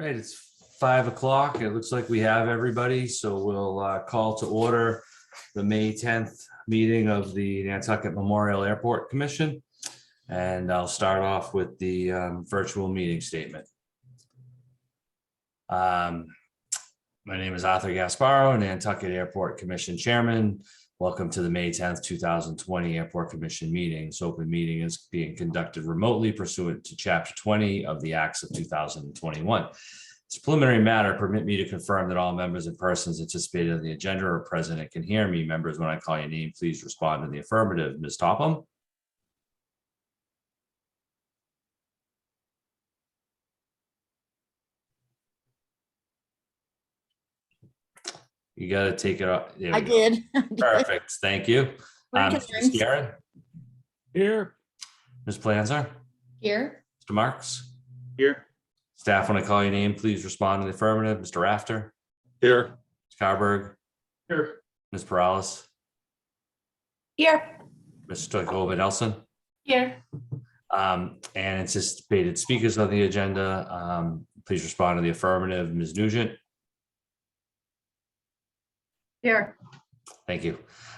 All right, it's 5 o'clock. It looks like we have everybody, so we'll call to order the May 10th meeting of the Nantucket Memorial Airport Commission. And I'll start off with the virtual meeting statement. My name is Arthur Gasparo, Nantucket Airport Commission Chairman. Welcome to the May 10th, 2020 Airport Commission meeting. This open meeting is being conducted remotely pursuant to Chapter 20 of the Acts of 2021. As a preliminary matter, permit me to confirm that all members and persons anticipated on the agenda are present and can hear me. Members, when I call your name, please respond in the affirmative. Ms. Topham? You got to take it off. I did. Perfect. Thank you. Ms. Guerin? Here. Ms. Planzer? Here. Mr. Marks? Here. Staff, when I call your name, please respond in the affirmative. Mr. Rafter? Here. Ms. Carberg? Here. Ms. Perales? Here. Ms. Stoikova Nelson? Here. And anticipated speakers on the agenda, please respond in the affirmative. Ms. Nugent? Here. Thank you.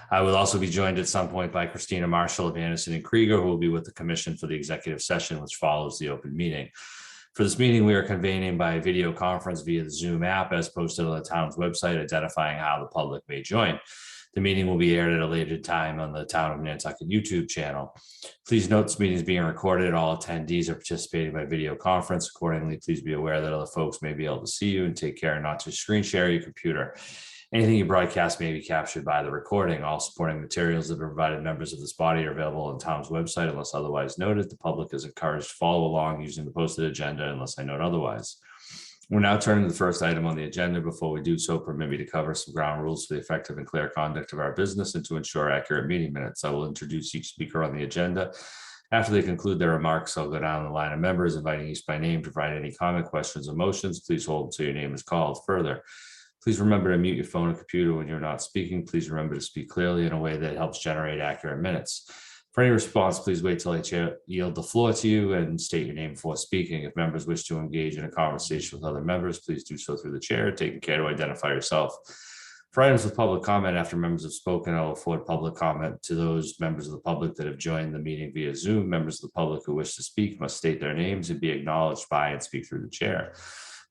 I will also be joined at some point by Christina Marshall of Anderson and Krieger, who will be with the commission for the executive session, which follows the open meeting. For this meeting, we are convening by video conference via the Zoom app as posted on the town's website, identifying how the public may join. The meeting will be aired at a later time on the Town of Nantucket YouTube channel. Please note this meeting is being recorded. All attendees are participating by video conference. Accordingly, please be aware that other folks may be able to see you, and take care not to screen share your computer. Anything you broadcast may be captured by the recording. All supporting materials that are provided members of this body are available on the town's website unless otherwise noted. The public is encouraged to follow along using the posted agenda unless I note otherwise. We're now turning to the first item on the agenda. Before we do so, permit me to cover some ground rules for the effective and clear conduct of our business and to ensure accurate meeting minutes. I will introduce each speaker on the agenda. After they conclude their remarks, I'll go down the line of members, inviting each by name to provide any comment, questions, or motions. Please hold until your name is called. Further, please remember to mute your phone and computer when you're not speaking. Please remember to speak clearly in a way that helps generate accurate minutes. For any response, please wait till I yield the floor to you and state your name before speaking. If members wish to engage in a conversation with other members, please do so through the chair, taking care to identify yourself. For items with public comment, after members have spoken, I'll afford public comment to those members of the public that have joined the meeting via Zoom. Members of the public who wish to speak must state their names and be acknowledged by and speak through the chair.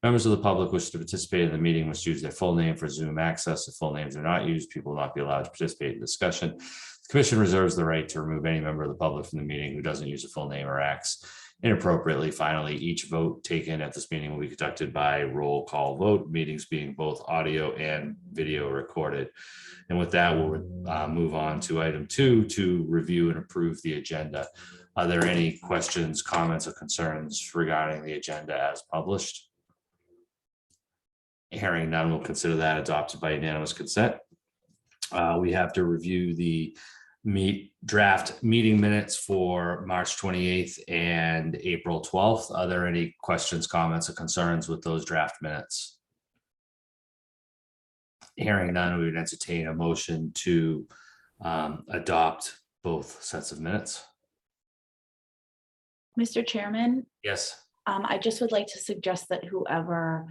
Members of the public wish to participate in the meeting must use their full name for Zoom access. If full names are not used, people will not be allowed to participate in discussion. The commission reserves the right to remove any member of the public from the meeting who doesn't use a full name or acts inappropriately. Finally, each vote taken at this meeting will be conducted by roll call vote, meetings being both audio and video recorded. And with that, we'll move on to item 2 to review and approve the agenda. Are there any questions, comments, or concerns regarding the agenda as published? Hearing none, we'll consider that adopted by unanimous consent. We have to review the draft meeting minutes for March 28th and April 12th. Are there any questions, comments, or concerns with those draft minutes? Hearing none, we would entertain a motion to adopt both sets of minutes. Mr. Chairman, Yes. I just would like to suggest that whoever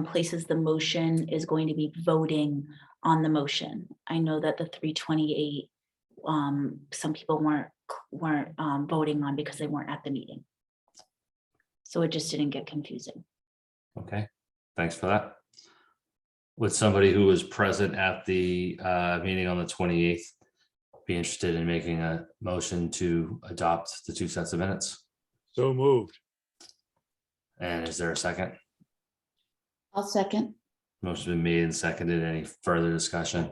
places the motion is going to be voting on the motion. I know that the 328, some people weren't voting on because they weren't at the meeting. So it just didn't get confusing. Okay, thanks for that. Would somebody who was present at the meeting on the 28th be interested in making a motion to adopt the 2 sets of minutes? So moved. And is there a second? I'll second. Motion been made and seconded. Any further discussion?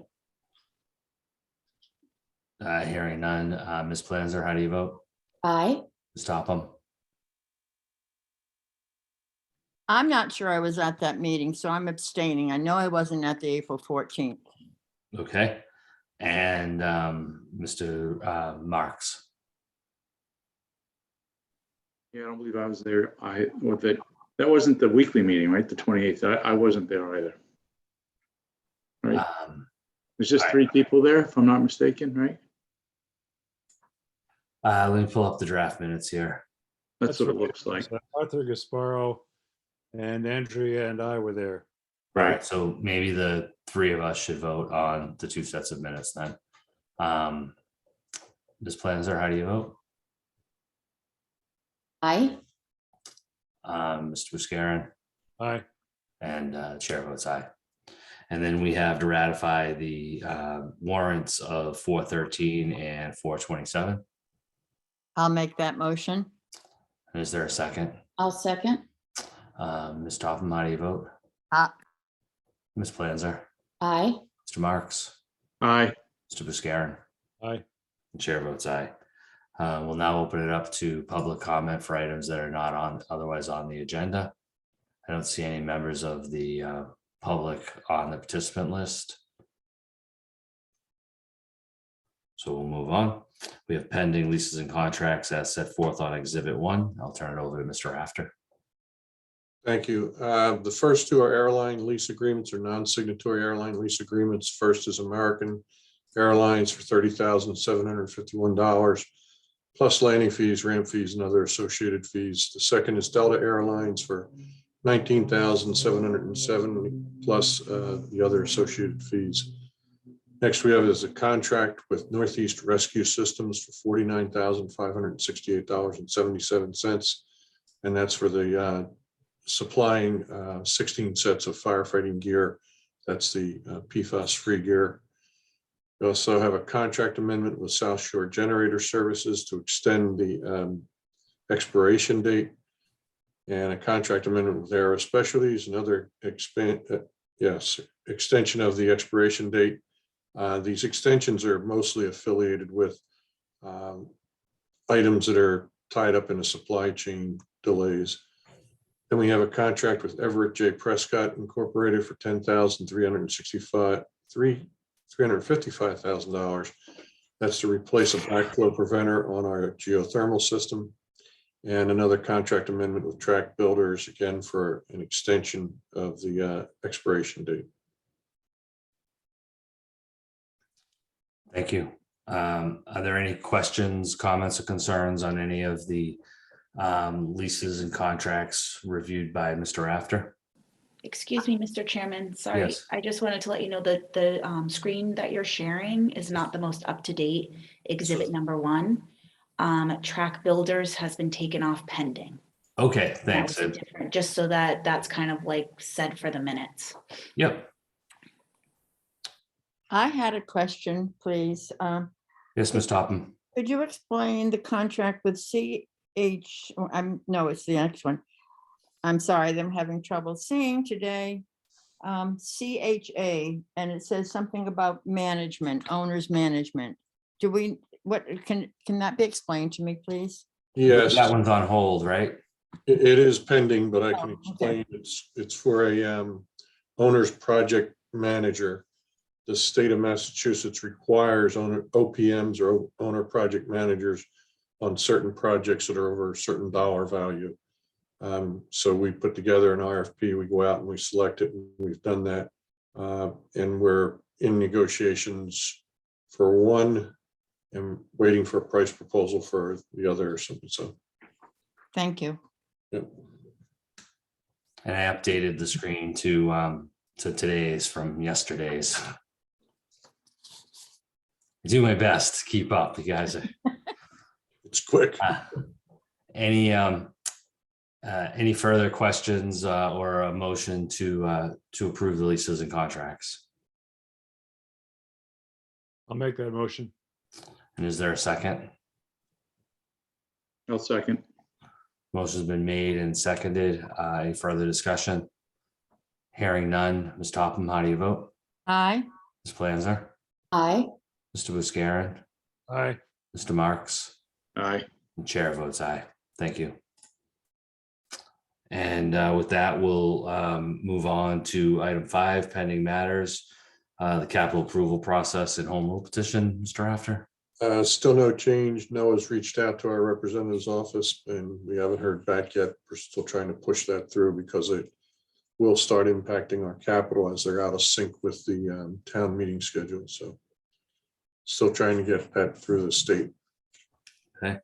Hearing none. Ms. Planzer, how do you vote? Aye. Ms. Topham? I'm not sure I was at that meeting, so I'm abstaining. I know I wasn't at the April 14th. Okay. And Mr. Marks? Yeah, I don't believe I was there. That wasn't the weekly meeting, right? The 28th. I wasn't there either. Right. There's just 3 people there, if I'm not mistaken, right? Let me pull up the draft minutes here. That's what it looks like. Arthur Gasparo And Andrea and I were there. All right, so maybe the three of us should vote on the two sets of minutes then. Ms. Planzer, how do you vote? Aye. Mr. Buscarin? Aye. And chair votes aye. And then we have to ratify the warrants of 413 and 427. I'll make that motion. And is there a second? I'll second. Ms. Topham, how do you vote? Aye. Ms. Planzer? Aye. Mr. Marks? Aye. Mr. Buscarin? Aye. And chair votes aye. We'll now open it up to public comment for items that are not otherwise on the agenda. I don't see any members of the public on the participant list. So we'll move on. We have pending leases and contracts as set forth on Exhibit 1. I'll turn it over to Mr. Rafter. Thank you. The first two are airline lease agreements or non-signatory airline lease agreements. First is American Airlines for $30,751 plus landing fees, ramp fees, and other associated fees. The second is Delta Airlines for $19,707 plus the other associated fees. Next, we have is a contract with Northeast Rescue Systems for $49,568.77. And that's for the supplying 16 sets of firefighting gear. That's the PFAS-free gear. We also have a contract amendment with South Shore Generator Services to extend the expiration date, and a contract amendment with Aero Specialties, another extension of the expiration date. These extensions are mostly affiliated with items that are tied up in a supply chain delays. Then we have a contract with Everett J. Prescott Incorporated for $355,000. That's to replace a backflow preventer on our geothermal system. And another contract amendment with Track Builders, again, for an extension of the expiration date. Thank you. Are there any questions, comments, or concerns on any of the leases and contracts reviewed by Mr. Rafter? Excuse me, Mr. Chairman, sorry. Yes. I just wanted to let you know that the screen that you're sharing is not the most up-to-date exhibit number 1. Track Builders has been taken off pending. Okay, That thanks. was different, just so that that's kind of like said for the minutes. Yep. I had a question, please. Yes, Ms. Topham. Could you explain the contract with no, it's the next one. I'm sorry, I'm having trouble seeing today. CHA, and it says something about management, owner's management. Can that be explained to me, please? Yes, That one's on hold, right? it is pending, but I can Oh, okay. explain. It's for a owner's project manager. The state of Massachusetts requires OPMs or owner project managers on certain projects that are over a certain dollar value. So we put together an RFP, we go out and we select it, and we've done that. And we're in negotiations for one and waiting for a price proposal for the other or something. So, Thank you. yeah. And I updated the screen to today's from yesterday's. I do my best to keep up. You guys are It's quick. any further questions or a motion to approve the leases and contracts? I'll make that motion. And is there a second? I'll second. Motion's been made and seconded. Any further discussion? Hearing none. Ms. Topham, how do you vote? Aye. Ms. Planzer? Aye. Mr. Buscarin? Aye. Mr. Marks? Aye. The chair votes aye. Thank you. And with that, we'll move on to item 5, pending matters. The capital approval process and home rule petition, Mr. Rafter. Still no change. Noah's reached out to our representative's office and we haven't heard back yet. We're still trying to push that through because it will start impacting our capital as they're out of sync with the town meeting schedule. So still trying to get that through the state. Okay,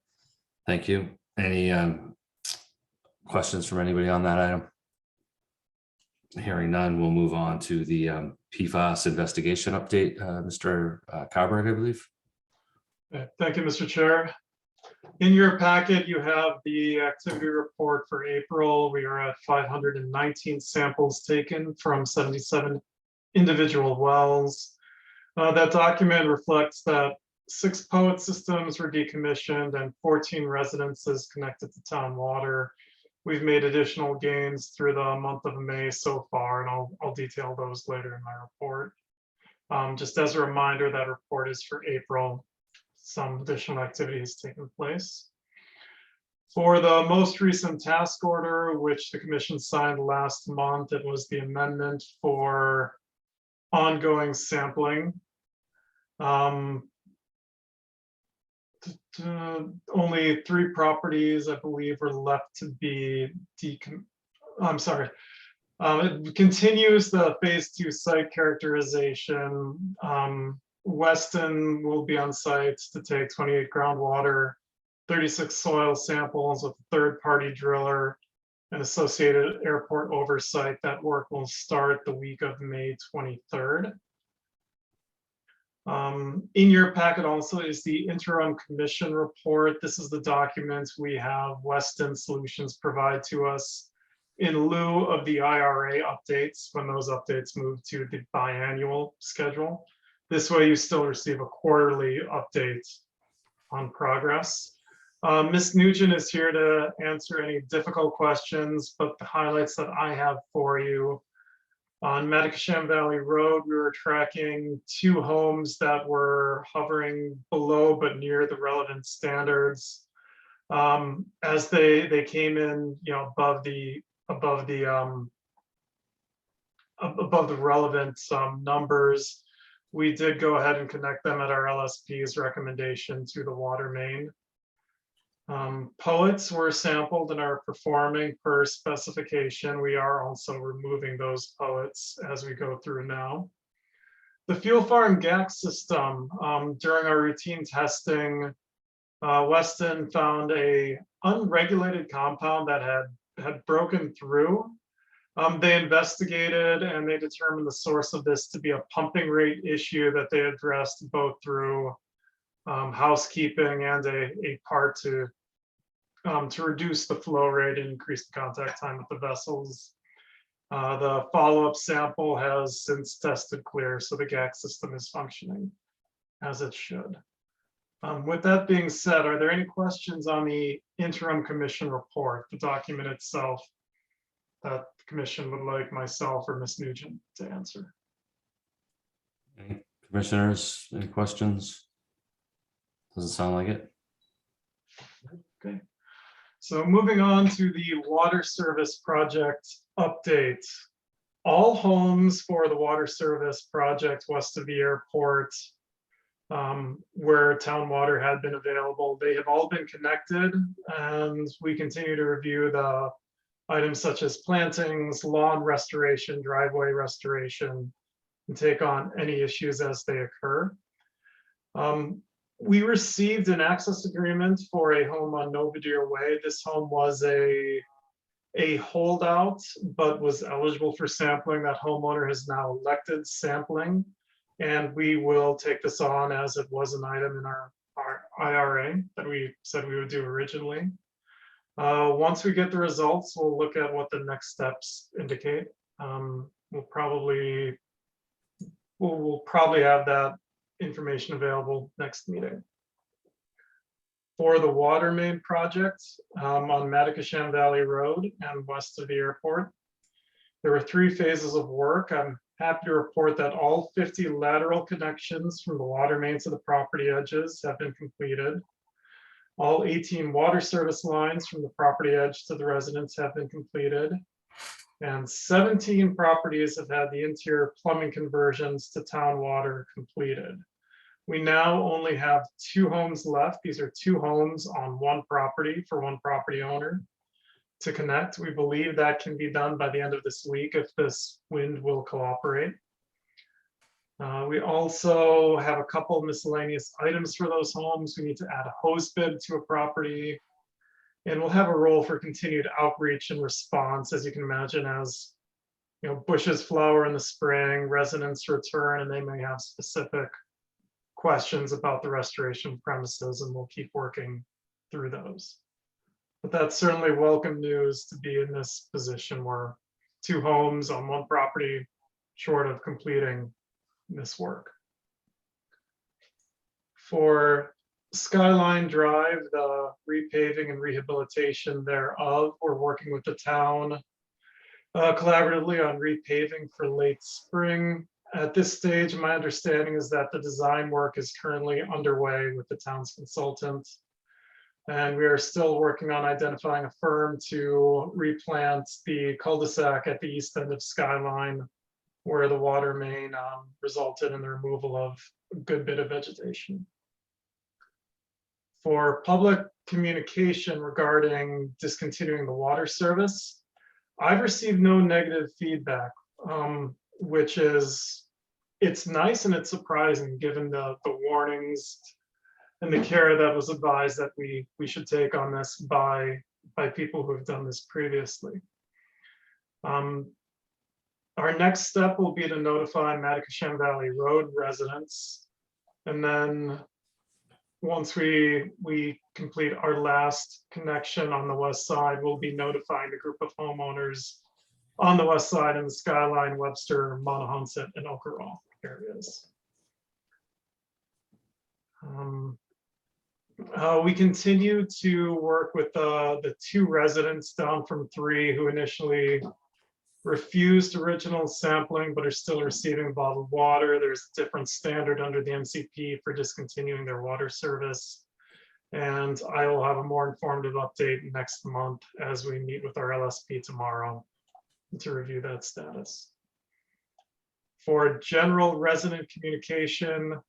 thank you. Any questions from anybody on that item? Hearing none, we'll move on to the PFAS investigation update. Mr. Carberg, I believe. Thank you, Mr. Chair. In your packet, you have the activity report for April. We are at 519 samples taken from 77 individual wells. That document reflects that 6 POET systems were decommissioned and 14 residences connected to town water. We've made additional gains through the month of May so far, and I'll detail those later in my report. Just as a reminder, that report is for April. Some additional activity has taken place. For the most recent task order, which the commission signed last month, it was the amendment for ongoing sampling. Only 3 properties, I believe, were left to be it continues the phase 2 site characterization. Weston will be on site to take 28 groundwater, 36 soil samples with a third-party driller and associated airport oversight. That work will start the week of May 23rd. In your packet also is the interim commission report. This is the document we have Weston Solutions provide to us in lieu of the IRA updates when those updates move to the biannual schedule. This way you still receive a quarterly update on progress. Ms. Nugent is here to answer any difficult questions, but the highlights that I have for you: on Matacasham Valley Road, we were tracking 2 homes that were hovering below but near the relevant standards. As they came in, above the relevant numbers, we did go ahead and connect them at our LSP's recommendation to the water main. POETs were sampled and are performing per specification. We are also removing those POETs as we go through now. The fuel farm GAC system, during our routine testing, Weston found a unregulated compound that had broken through. They investigated and they determined the source of this to be a pumping rate issue that they addressed both through housekeeping and a part to reduce the flow rate and increase the contact time with the vessels. The follow-up sample has since tested clear, so the GAC system is functioning as it should. With that being said, are there any questions on the interim commission report, the document itself, that the commission would like myself or Ms. Nugent to answer? Any commissioners, any questions? Doesn't sound like it. Okay. So moving on to the water service project update. All homes for the water service project west of the airport, where town water had been available, they have all been connected, and we continue to review the items such as plantings, lawn restoration, driveway restoration, and take on any issues as they occur. We received an access agreement for a home on Novadear Way. This home was a holdout, but was eligible for sampling. That homeowner has now elected sampling, and we will take this on as it was an item in our IRA that we said we would do originally. Once we get the results, we'll look at what the next steps indicate. We'll probably have that information available next meeting. For the water main project on Matacasham Valley Road and west of the airport, there were 3 phases of work. I'm happy to report that all 50 lateral connections from the water main to the property edges have been completed. All 18 water service lines from the property edge to the residents have been completed. And 17 properties have had the interior plumbing conversions to town water completed. We now only have 2 homes left. These are 2 homes on 1 property for 1 property owner to connect. We believe that can be done by the end of this week if this wind will cooperate. We also have a couple of miscellaneous items for those homes. We need to add a hose bib to a property, and we'll have a role for continued outreach and response. As you can imagine, as bushes flower in the spring, residents return, and they may have specific questions about the restoration premises, and we'll keep working through those. But that's certainly welcome news to be in this position where 2 homes on 1 property short of completing this work. For Skyline Drive, the repaving and rehabilitation thereof, we're working with the town collaboratively on repaving for late spring. At this stage, my understanding is that the design work is currently underway with the town's consultant. And we are still working on identifying a firm to replant the cul-de-sac at the east end of Skyline, where the water main resulted in the removal of a good bit of vegetation. For public communication regarding discontinuing the water service, I've received no negative feedback, which is, it's nice and it's surprising given the warnings and the care that was advised that we should take on this by people who have done this previously. Our next step will be to notify Matacashan Valley Road residents. And then once we complete our last connection on the west side, we'll be notifying the group of homeowners on the west side in the Skyline, Webster, Monahonset, and Okeraw areas. We continue to work with the 2 residents down from 3 who initially refused original sampling but are still receiving bottled water. There's a different standard under the MCP for discontinuing their water service. And I will have a more informative update next month as we meet with our LSP tomorrow to review that status. For general resident communication,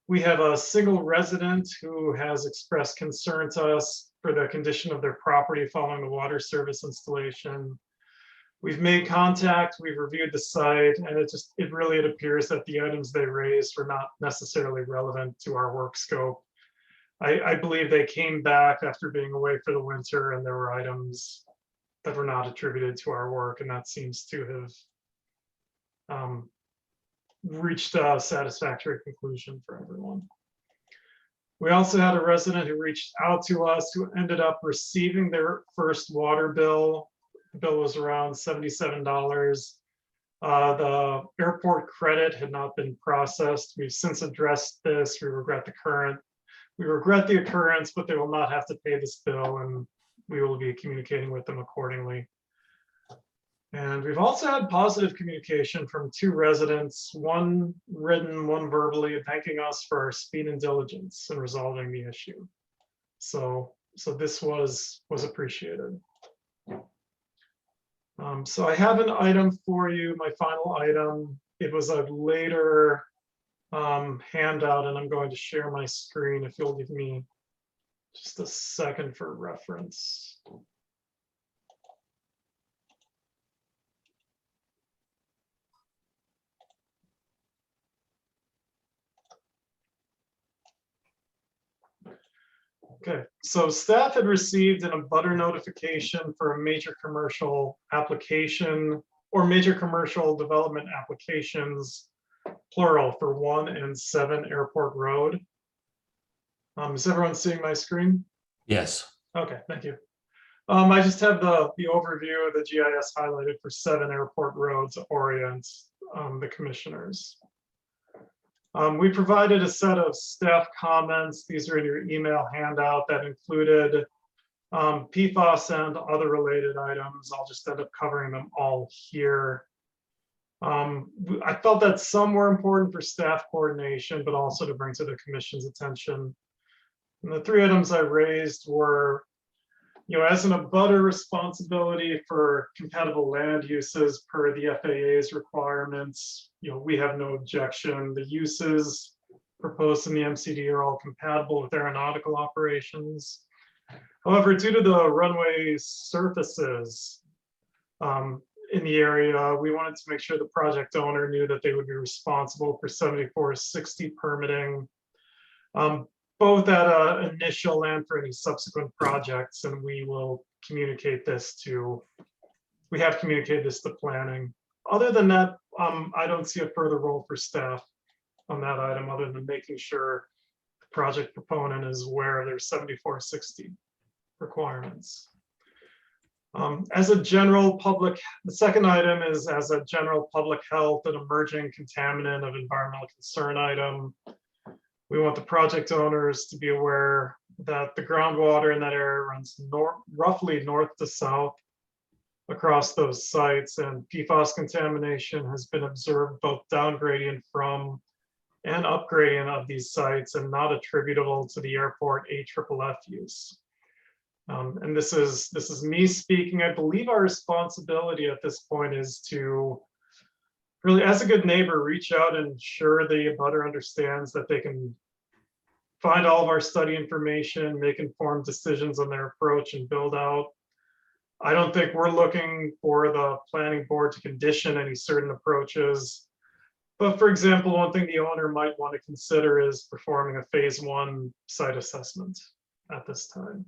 we have a single resident who has expressed concern to us for the condition of their property following the water service installation. We've made contact, we've reviewed the site, and it really appears that the items they raised were not necessarily relevant to our work scope. I believe they came back after being away for the winter, and there were items that were not attributed to our work, and that seems to have reached a satisfactory conclusion for everyone. We also had a resident who reached out to us who ended up receiving their first water bill. The bill was around $77. The airport credit had not been processed. We've since addressed this. We regret the occurrence, but they will not have to pay this bill, and we will be communicating with them accordingly. And we've also had positive communication from 2 residents, one written, one verbally, thanking us for our speed and diligence in resolving the issue. So this was appreciated. So I have an item for you, my final item. It was a later handout, and I'm going to share my screen if you'll give me just a second for reference. Okay, so staff had received an abutter notification for a major commercial application or major commercial development applications, plural, for 1 and 7 Airport Road. Is everyone seeing my screen? Yes. Okay, thank you. I just have the overview of the GIS highlighted for 7 Airport Road to orient the commissioners. We provided a set of staff comments. These are in your email handout that included PFAS and other related items. I'll just end up covering them all here. I felt that some were important for staff coordination, but also to bring to the commission's attention. And the 3 items I raised were, as an abutter responsibility for compatible land uses per the FAA's requirements, we have no objection. The uses proposed in the MCD are all compatible with aeronautical operations. However, due to the runway surfaces in the area, we wanted to make sure the project owner knew that they would be responsible for 7460 permitting, both at initial and for any subsequent projects, and we will communicate this to, we have communicated this to planning other than that, I don't see a further role for staff on that item, other than making sure the project proponent is aware of their 7460 requirements. As a general public, the second item is as a general public health and emerging contaminant of environmental concern item. We want the project owners to be aware that the groundwater in that area runs roughly north to south across those sites, and PFAS contamination has been observed both down gradient from and up gradient of these sites and not attributable to the airport AFFF use. And this is me speaking. I believe our responsibility at this point is to really, as a good neighbor, reach out and ensure the abutter understands that they can find all of our study information, make informed decisions on their approach and build out. I don't think we're looking for the planning board to condition any certain approaches. But for example, one thing the owner might want to consider is performing a phase 1 site assessment at this time.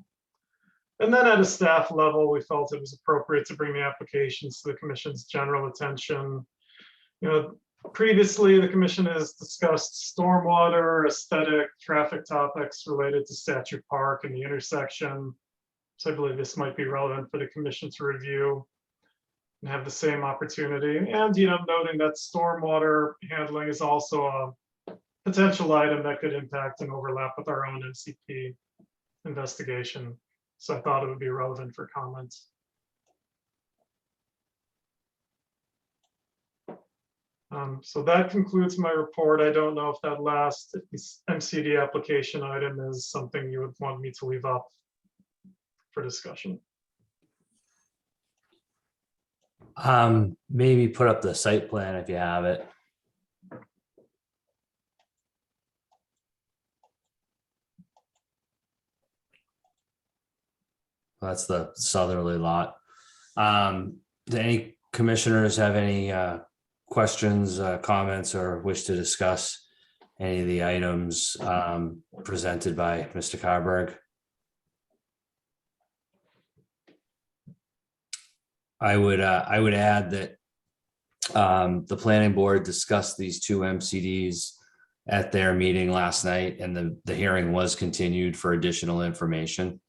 And then at a staff level, we felt it was appropriate to bring the applications to the commission's general attention. You know, previously the commission has discussed stormwater, aesthetic, traffic topics related to Statue Park and the intersection. So I believe this might be relevant for the commission to review and have the same opportunity. And, you know, noting that stormwater handling is also a potential item that could impact and overlap with our own MCP investigation. So I thought it would be relevant for comments. So that concludes my report. I don't know if that last MCD application item is something you would want me to leave up for discussion. Maybe put up the site plan if you have it. That's the southerly lot. Do any commissioners have any questions, comments, or wish to discuss any of the items presented by Mr. Carberg? I would add that the planning board discussed these two MCDs at their meeting last night, and the hearing was continued for additional information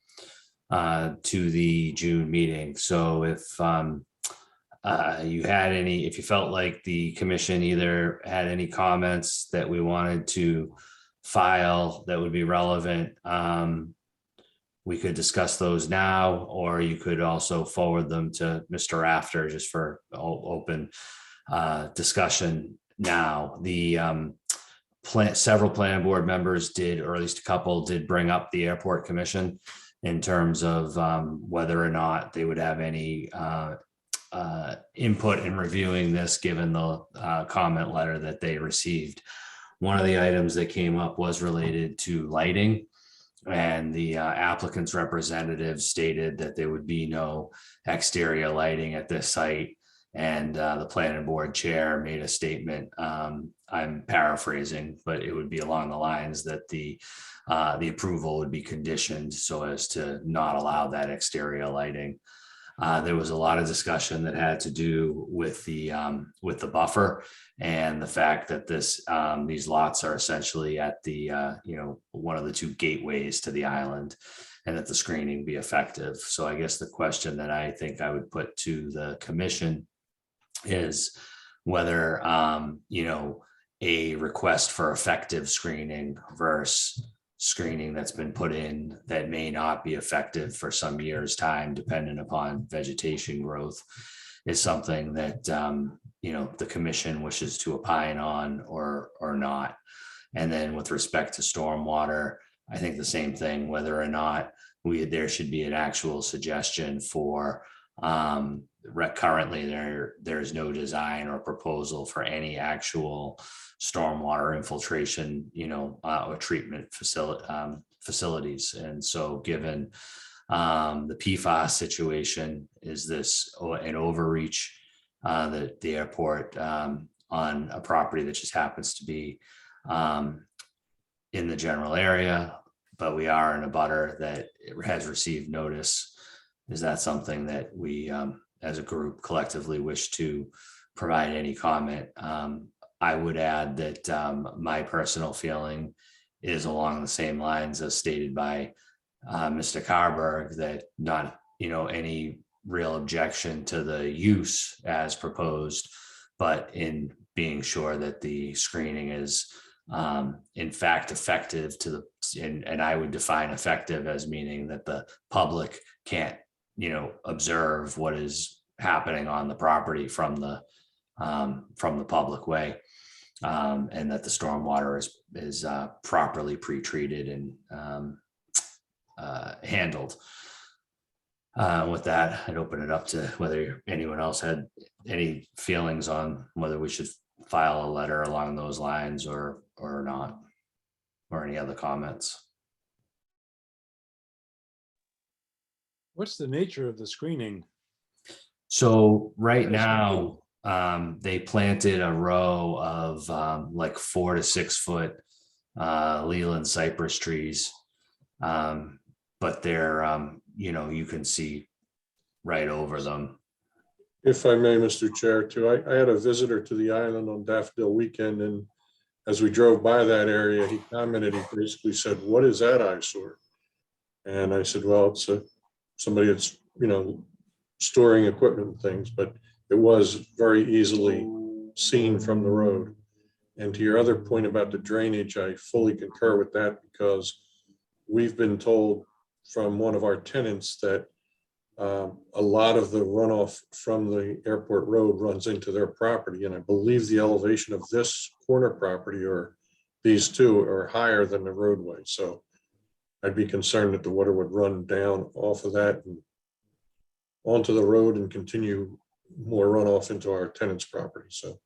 to the June meeting. So if you had any, if you felt like the commission either had any comments that we wanted to file that would be relevant, we could discuss those now, or you could also forward them to Mr. Rafter just for open discussion now. The several planning board members did, or at least a couple did, bring up the airport commission in terms of whether or not they would have any input in reviewing this, given the comment letter that they received. One of the items that came up was related to lighting, and the applicant's representative stated that there would be no exterior lighting at this site. And the planning board chair made a statement, I'm paraphrasing, but it would be along the lines that the approval would be conditioned so as to not allow that exterior lighting. There was a lot of discussion that had to do with the buffer and the fact that these lots are essentially at the one of the two gateways to the island, and that the screening be effective. So I guess the question that I think I would put to the commission is whether a request for effective screening versus screening that's been put in that may not be effective for some years' time, dependent upon vegetation growth, is something that the commission wishes to opine on or not. And then with respect to stormwater, I think the same thing, whether or not there should be an actual suggestion for currently there's no design or proposal for any actual stormwater infiltration, or treatment facilities. And so given the PFAS situation, is this an overreach that the airport on a property that just happens to be in the general area, but we are in a butter that has received notice? Is that something that we as a group collectively wish to provide any comment. I would add that my personal feeling is along the same lines as stated by Mr. Carberg, that not, any real objection to the use as proposed, but in being sure that the screening is in fact effective to the, and I would define effective as meaning that the public can't, observe what is happening on the property from the public way. And that the stormwater is properly pre-treated and handled. With that, I'd open it up to whether anyone else had any feelings on whether we should file a letter along those lines or not, or any other comments. What's the nature of the screening? So right now, they planted a row of like 4 to 6 foot Leland cypress trees. But they're, you can see right over them. If I may, Mr. Chair, too, I had a visitor to the island on Daffodil Weekend, and as we drove by that area, he commented, he basically said, "What is that eyesore?" And I said, well, it's somebody that's, storing equipment and things, but it was very easily seen from the road. And to your other point about the drainage, I fully concur with that, because we've been told from one of our tenants that a lot of the runoff from the airport road runs into their property. And I believe the elevation of this corner property, or these two, are higher than the roadway. So I'd be concerned that the water would run down off of that and onto the road and continue more runoff into our tenant's property. So.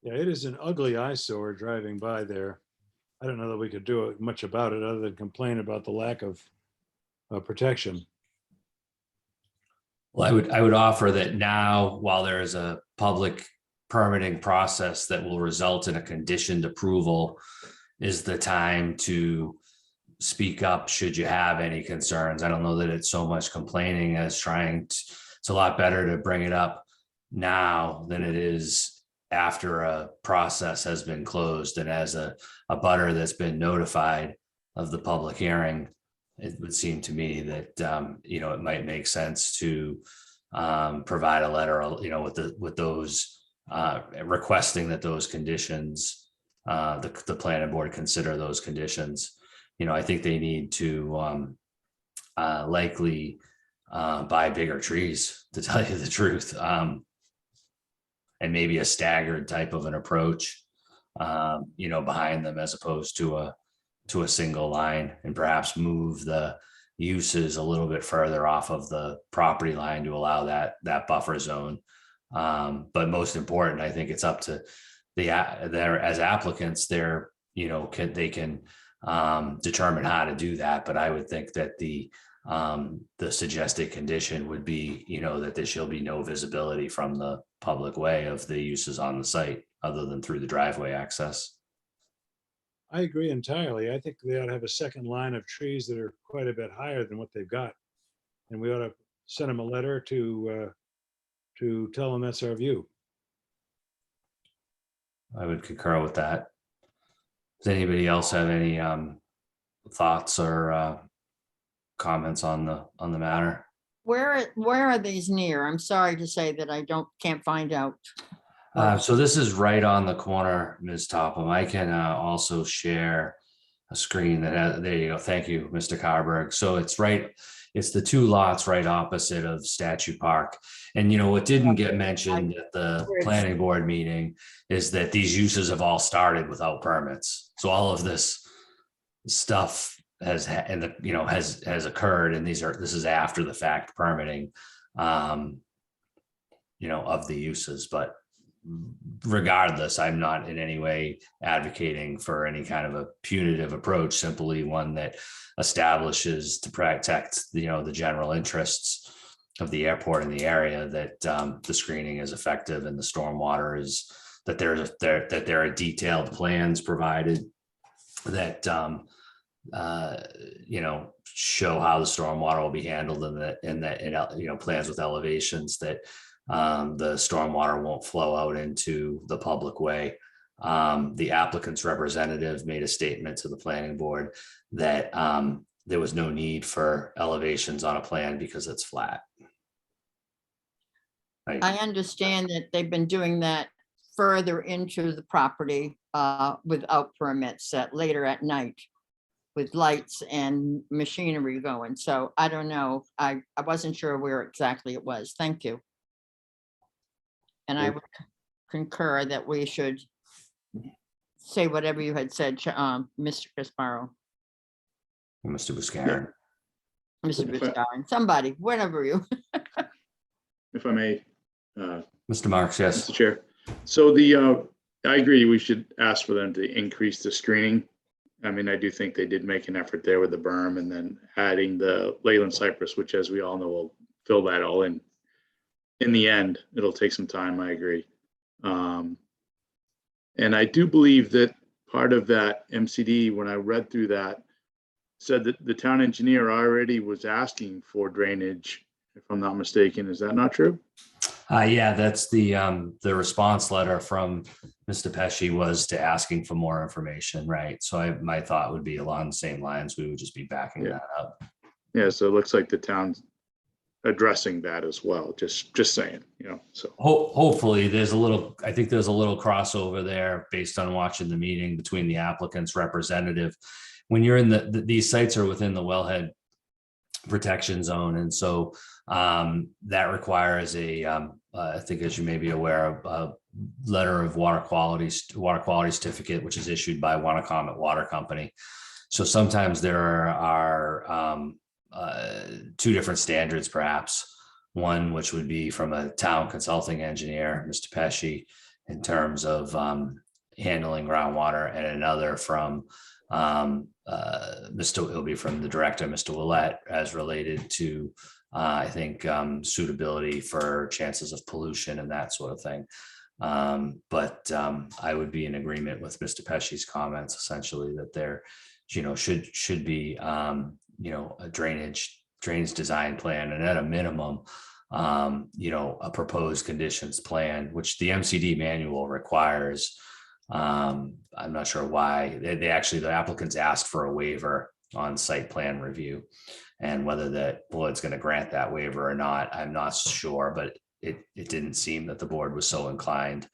Yeah, it is an ugly eyesore driving by there. I don't know that we could do much about it other than complain about the lack of protection. Well, I would offer that now, while there is a public permitting process that will result in a conditioned approval, is the time to speak up should you have any concerns. I don't know that it's so much complaining as trying to, it's a lot better to bring it up now than it is after a process has been closed. And as a butter that's been notified of the public hearing, it would seem to me that, it might make sense to provide a letter, with those requesting that those conditions, the planning board consider those conditions. I think they need to likely buy bigger trees, to tell you the truth, and maybe a staggered type of an approach, behind them, as opposed to a single line, and perhaps move the uses a little bit further off of the property line to allow that buffer zone. But most important, I think it's up to their as applicants, they can determine how to do that. But I would think that the suggested condition would be, that there shall be no visibility from the public way of the uses on the site other than through the driveway access. I agree entirely. I think they ought to have a second line of trees that are quite a bit higher than what they've got. And we ought to send them a letter to tell them that's our view. I would concur with that. Does anybody else have any thoughts or comments on the matter? Where are these near? I'm sorry to say that I can't find out. So this is right on the corner, Ms. Topham. I can also share a screen that has, there you go. Thank you, Mr. Carberg. So it's the two lots right opposite of Statue Park. And what didn't get mentioned at the planning board meeting is that these uses have all started without permits. So all of this stuff has occurred, and this is after the fact permitting, of the uses. But regardless, I'm not in any way advocating for any kind of a punitive approach, simply one that establishes to protect, the general interests of the airport in the area, that the screening is effective and the stormwater is, that there are detailed plans provided that, show how the stormwater will be handled, and plans with elevations that the stormwater won't flow out into the public way. The applicant's representative made a statement to the planning board that there was no need for elevations on a plan because it's flat. I understand that they've been doing that further into the property without permits later at night with lights and machinery going. So I don't know. I wasn't sure where exactly it was. Thank you. And I would concur that we should say whatever you had said, Mr. Casparo, Mr. Buscarin. Mr. If I- Buscarin, somebody, whatever you. If I may, Mr. Marks, yes. Mr. Chair. So I agree, we should ask for them to increase the screening. I mean, I do think they did make an effort there with the berm and then adding the Leyland cypress, which as we all know, will fill that all in. In the end, it'll take some time, I agree. And I do believe that part of that MCD, when I read through that, said that the town engineer already was asking for drainage, if I'm not mistaken. Is that not true? Yeah, that's the response letter from Mr. Pesci was to asking for more information, right? So my thought would be along the same lines. We would just be backing Yeah. that up. Yeah, so it looks like the town's addressing that as well, just saying, so. Hopefully I think there's a little crossover there based on watching the meeting between the applicant's representative. When you're in these sites are within the wellhead protection zone. And so that requires I think as you may be aware, a letter of water quality certificate, which is issued by Wannacomet Water Company. So sometimes there are two different standards, perhaps. One, which would be from a town consulting engineer, Mr. Pesci, in terms of handling groundwater, and another from it'll be from the director, Mr. Willett, as related to I think suitability for chances of pollution and that sort of thing. But I would be in agreement with Mr. Pesci's comments, essentially, that there should be a drainage design plan, and at a minimum a proposed conditions plan, which the MCD manual requires. I'm not sure why they actually, the applicants asked for a waiver on site plan review, and whether that board's going to grant that waiver or not, I'm not sure, but it didn't seem that the board was so inclined.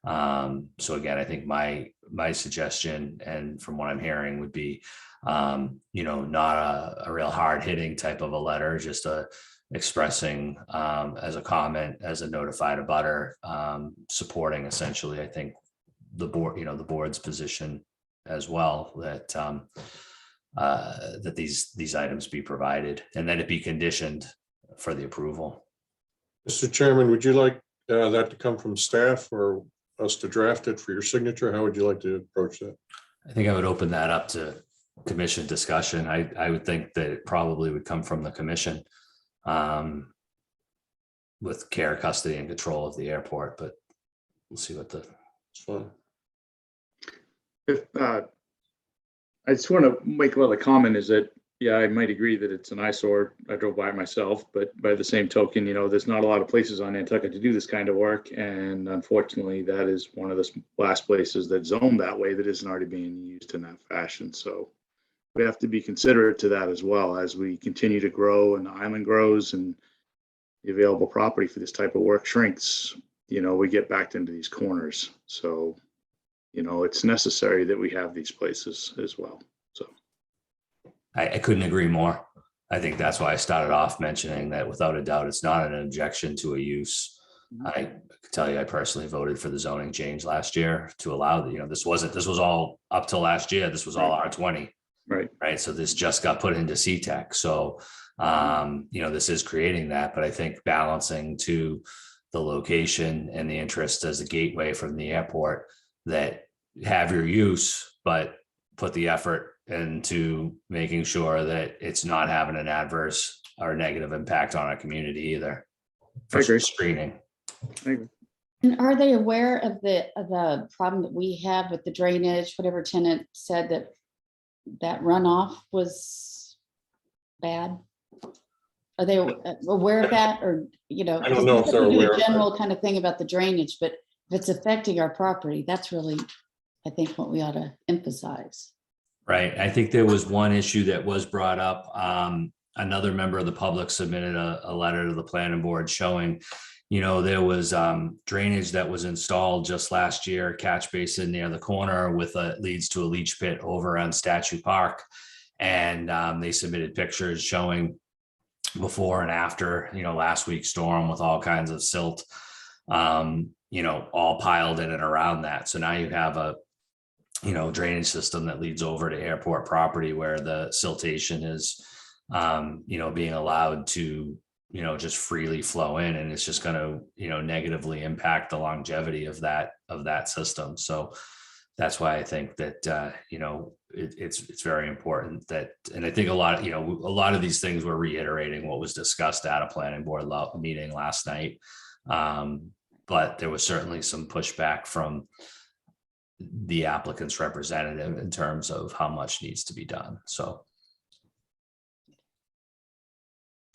So again, I think my suggestion, and from what I'm hearing, would be not a real hard hitting type of a letter, just expressing as a comment, as a notified abutter, supporting essentially, I think, the board's position as well, that that these items be provided, and then it be conditioned for the approval. Mr. Chairman, would you like that to come from staff or us to draft it for your signature? How would you like to approach that? I think I would open that up to commission discussion. I would think that it probably would come from the commission with care, custody, and control of the airport, but we'll see what It's fine. I just want to make another comment, is that, yeah, I might agree that it's an eyesore. I drove by it myself, but by the same token, there's not a lot of places on Nantucket to do this kind of work. And unfortunately, that is one of the last places that's zoned that way that isn't already being used in that fashion. So we have to be considerate to that as well as we continue to grow and the island grows and the available property for this type of work shrinks. We get backed into these corners. So it's necessary that we have these places as well. So I couldn't agree more. I think that's why I started off mentioning that without a doubt, it's not an objection to a use. I can tell you, I personally voted for the zoning change last year to allow this was all up till last year. This was all R20. Right. So this just got put into CTEC. So, this is creating that, but I think balancing to the location and the interest as a gateway from the airport, that have your use, but put the effort into making sure that it's not having an adverse or negative impact on our community either. For screening. I agree. And are they aware of the problem that we have with the drainage? Whatever tenant said that runoff was bad. Are they aware of that, or, you know? I don't know if they're we do aware a of that. general kind of thing about the drainage, but if it's affecting our property, that's really, I think, what we ought to emphasize. Right. I think there was one issue that was brought up. Another member of the public submitted a letter to the planning board showing, there was drainage that was installed just last year, catch basin near the corner with leads to a leach pit over on Statue Park. And they submitted pictures showing before and after, last week's storm with all kinds of silt, all piled in and around that. So now you have a drainage system that leads over to airport property where the siltation is, being allowed to, just freely flow in, and it's just going to, negatively impact the longevity of that system. So that's why I think that, it's very important that, and I think a lot of these things were reiterating what was discussed at a planning board meeting last night. But there was certainly some pushback from the applicant's representative in terms of how much needs to be done. So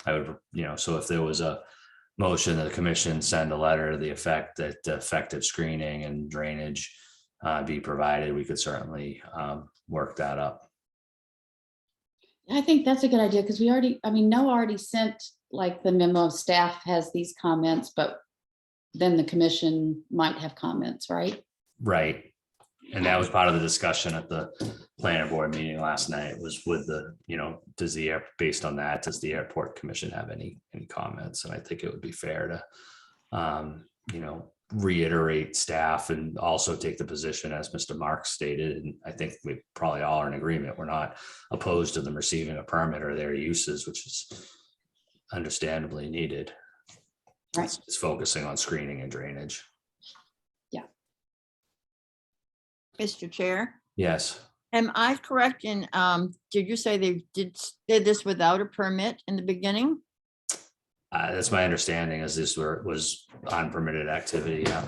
I would, so if there was a motion that the commission send a letter to the effect that effective screening and drainage be provided, we could certainly work that up. I think that's a good idea, because Noah already sent like the memo, staff has these comments, but then the commission might have comments, right? Right. And that was part of the discussion at the planning board meeting last night, was with the, based on that, does the airport commission have any comments? And I think it would be fair to, reiterate staff and also take the position as Mr. Marks stated. And I think we probably all are in agreement. We're not opposed to them receiving a permit or their uses, which is understandably needed. Right. It's focusing on screening and drainage. Mr. Chair, Yes. am I correct in, did you say they did this without a permit in the beginning? That's my understanding, is this was unpermitted activity. Yeah.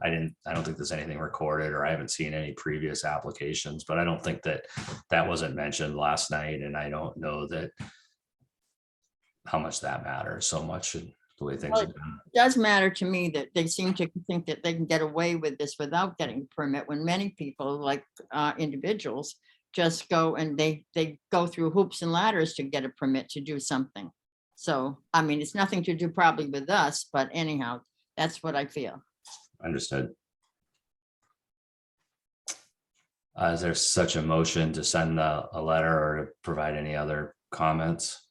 I don't think there's anything recorded, or I haven't seen any previous applications, but I don't think that wasn't mentioned last night. And I don't know that how much that matters so much in the way things Well, are done. It does matter to me that they seem to think that they can get away with this without getting a permit, when many people, like individuals, just go and they go through hoops and ladders to get a permit to do something. So, it's nothing to do probably with us, but anyhow, that's what I feel. Understood. Is there such a motion to send a letter or to provide any other comments?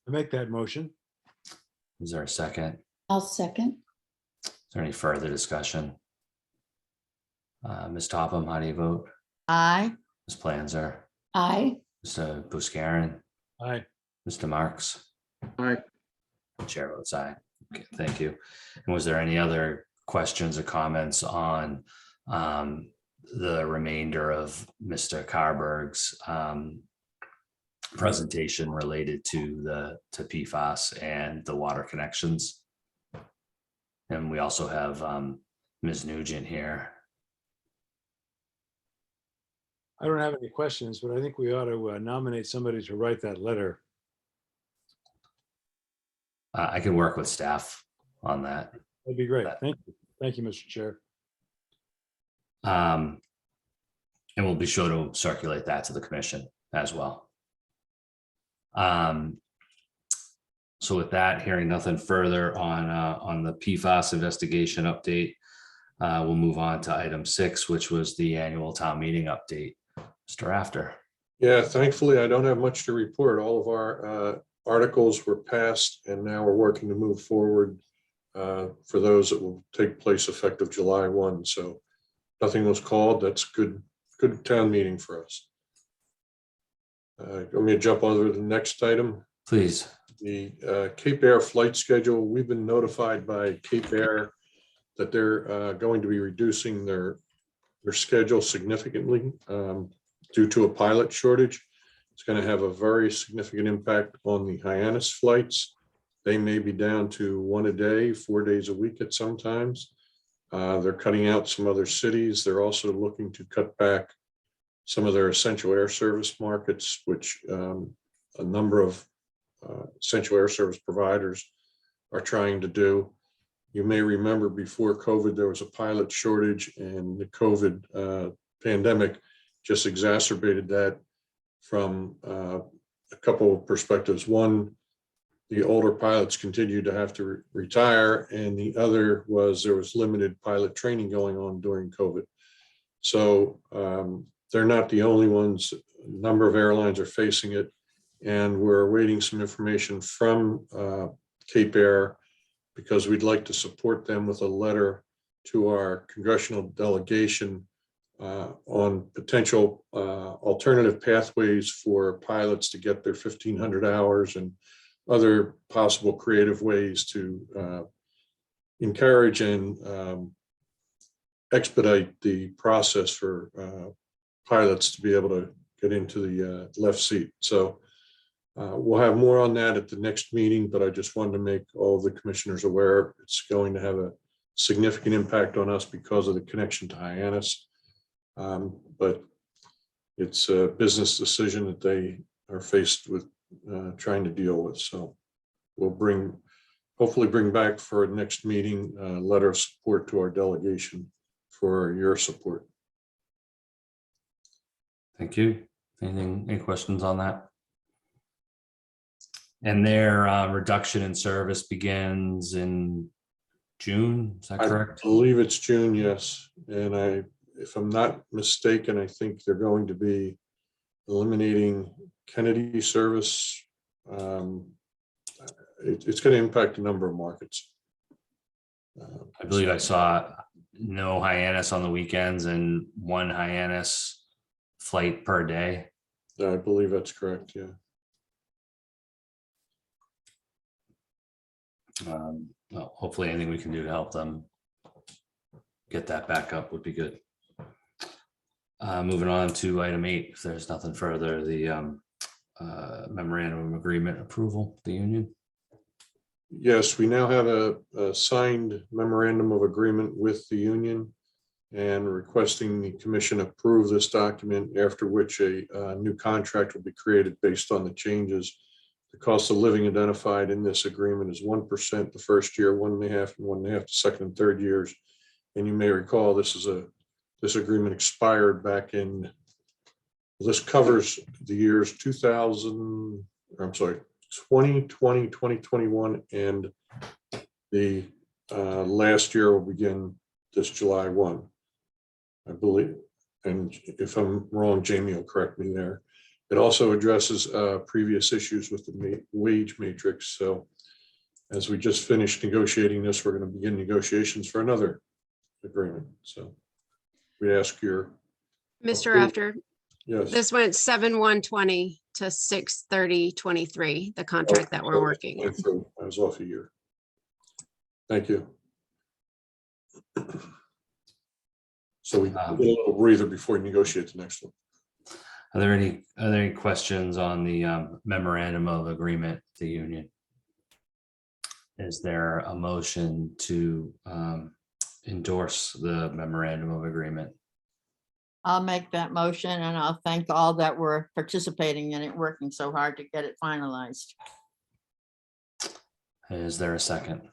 I make that motion. Is there a second? I'll second. Is there any further discussion? Ms. Topham, how do you vote? Aye. Ms. Planzer, Aye. Mr. Buscarin, Aye. Mr. Marks? Aye. Chair votes aye. Okay, thank you. And was there any other questions or comments on the remainder of Mr. Carberg's presentation related to PFAS and the water connections? And we also have Ms. Nugent here. I don't have any questions, but I think we ought to nominate somebody to write that letter. I can work with staff on that. That'd be great. Thank you. Thank you, Mr. Chair. And we'll be sure to circulate that to the commission as well. So with that, hearing nothing further on the PFAS investigation update, we'll move on to item 6, which was the annual town meeting update. Mr. Rafter. Yeah, thankfully, I don't have much to report. All of our articles were passed, and now we're working to move forward for those that will take place effective July 1. So nothing was called. That's good town meeting for us. Want me to jump over to the next item? Please. The Cape Air flight schedule. We've been notified by Cape Air that they're going to be reducing their schedule significantly due to a pilot shortage. It's going to have a very significant impact on the Hyannis flights. They may be down to 1 a day, 4 days a week at some times. They're cutting out some other cities. They're also looking to cut back some of their essential air service markets, which a number of essential air service providers are trying to do. You may remember before COVID, there was a pilot shortage, and the COVID pandemic just exacerbated that from a couple of perspectives. One, the older pilots continued to have to retire, and the other was there was limited pilot training going on during COVID. So they're not the only ones. A number of airlines are facing it, and we're awaiting some information from Cape Air, because we'd like to support them with a letter to our congressional delegation on potential alternative pathways for pilots to get their 1,500 hours and other possible creative ways to encourage and expedite the process for pilots to be able to get into the left seat. So we'll have more on that at the next meeting, but I just wanted to make all of the commissioners aware it's going to have a significant impact on us because of the connection to Hyannis. But it's a business decision that they are faced with trying to deal with. So we'll hopefully bring back for our next meeting a letter of support to our delegation for your support. Thank you. Any questions on that? And their reduction in service begins in June, is that correct? I believe it's June, yes. And if I'm not mistaken, I think they're going to be eliminating Kennedy service. It's going to impact a number of markets. I believe I saw no Hyannis on the weekends and one Hyannis flight per day. I believe that's correct, yeah. Well, hopefully anything we can do to help them get that back up would be good. Moving on to item 8, if there's nothing further, the memorandum of agreement approval, the union. Yes, we now have a signed memorandum of agreement with the union and requesting the commission approve this document, after which a new contract will be created based on the changes. The cost of living identified in this agreement is 1% the first year, 1.5% and 1.5% the second and third years. And you may recall this agreement expired back in, this covers the years 2020, 2021, and the last year will begin this July 1, I believe. And if I'm wrong, Jamie will correct me there. It also addresses previous issues with the wage matrix. So as we just finished negotiating this, we're going to begin negotiations for another agreement. So we ask your Mr. Rafter, yes. this went 7/1/20 to 6/30/23, the contract that we're working on. I was off a year. Thank you. So we get a little breather before we negotiate the next one. Are there any questions on the memorandum of agreement, the union? Is there a motion to endorse the memorandum of agreement? I'll make that motion, and I'll thank all that were participating in it, working so hard to get it finalized. Is there a second?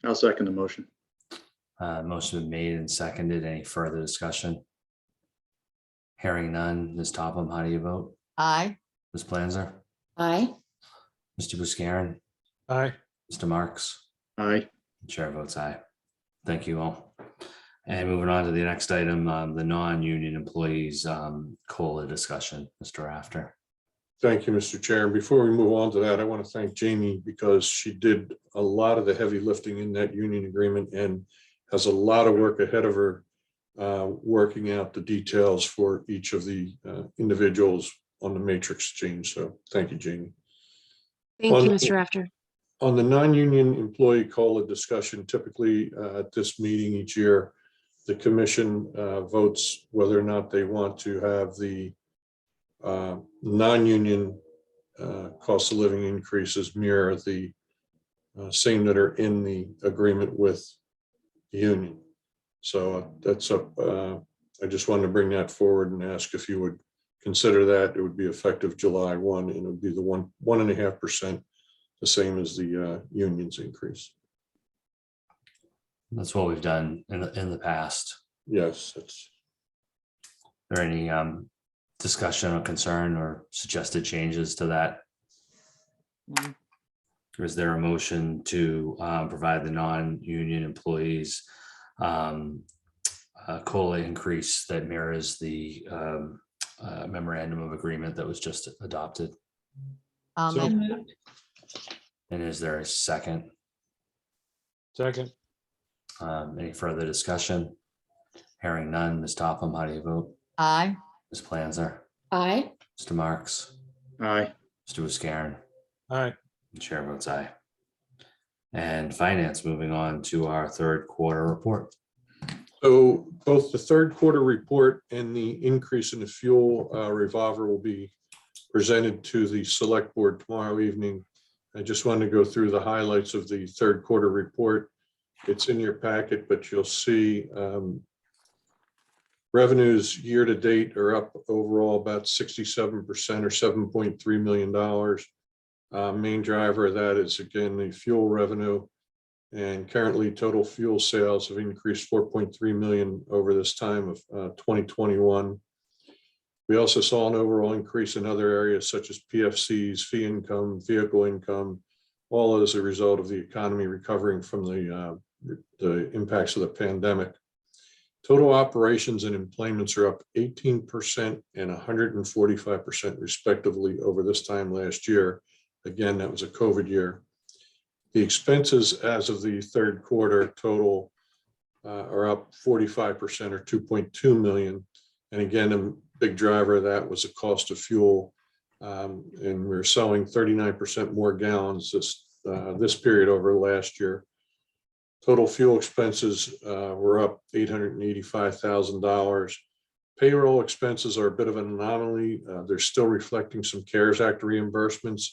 I'll second the motion. Motion been made and seconded. Any further discussion? Hearing none. Ms. Topham, how do you vote? Aye. Ms. Planzer? Aye. Mr. Buscarin? Aye. Mr. Marks? Aye. Chair votes aye. Thank you all. And moving on to the next item, the non-union employees COLA discussion, Mr. Rafter. Thank you, Mr. Chair. And before we move on to that, I want to thank Jamie because she did a lot of the heavy lifting in that union agreement and has a lot of work ahead of her working out the details for each of the individuals on the matrix change. So thank you, Jamie. Thank you, Mr. Rafter. On the non-union employee COLA discussion, typically at this meeting each year, the commission votes whether or not they want to have the non-union cost of living increases mirror the same that are in the agreement with the union. So that's up. I just wanted to bring that forward and ask if you would consider that, it would be effective July 1, and it would be the 1.5%, the same as the union's increase. That's what we've done in the past. Yes, that's, Are there any discussion or concern or suggested changes to that? Mm. Or is there a motion to provide the non-union employees a COLA increase that mirrors the memorandum of agreement that was just adopted? I'll So- make- And is there a second? Second, Any further discussion? Hearing none. Ms. Topham, how do you vote? Aye. Ms. Planzer, Aye. Mr. Marks, Aye. Mr. Buscarin, all right, and Chair votes aye. And finance, moving on to our third quarter report. so both the third quarter report and the increase in the fuel revolver will be presented to the select board tomorrow evening. I just wanted to go through the highlights of the third quarter report. It's in your packet, but you'll see revenues year to date are up overall about 67% or $7.3 million. Main driver of that is, again, the fuel revenue. And currently total fuel sales have increased 4.3 million over this time of 2021. We also saw an overall increase in other areas such as PFCs, fee income, vehicle income, all as a result of the economy recovering from the impacts of the pandemic. Total operations and employments are up 18% and 145% respectively over this time last year. Again, that was a COVID year. The expenses as of the third quarter total are up 45% or 2.2 million. And again, a big driver of that was the cost of fuel. And we're selling 39% more gallons this period over last year. Total fuel expenses were up $885,000. Payroll expenses are a bit of an anomaly. They're still reflecting some CARES Act reimbursements.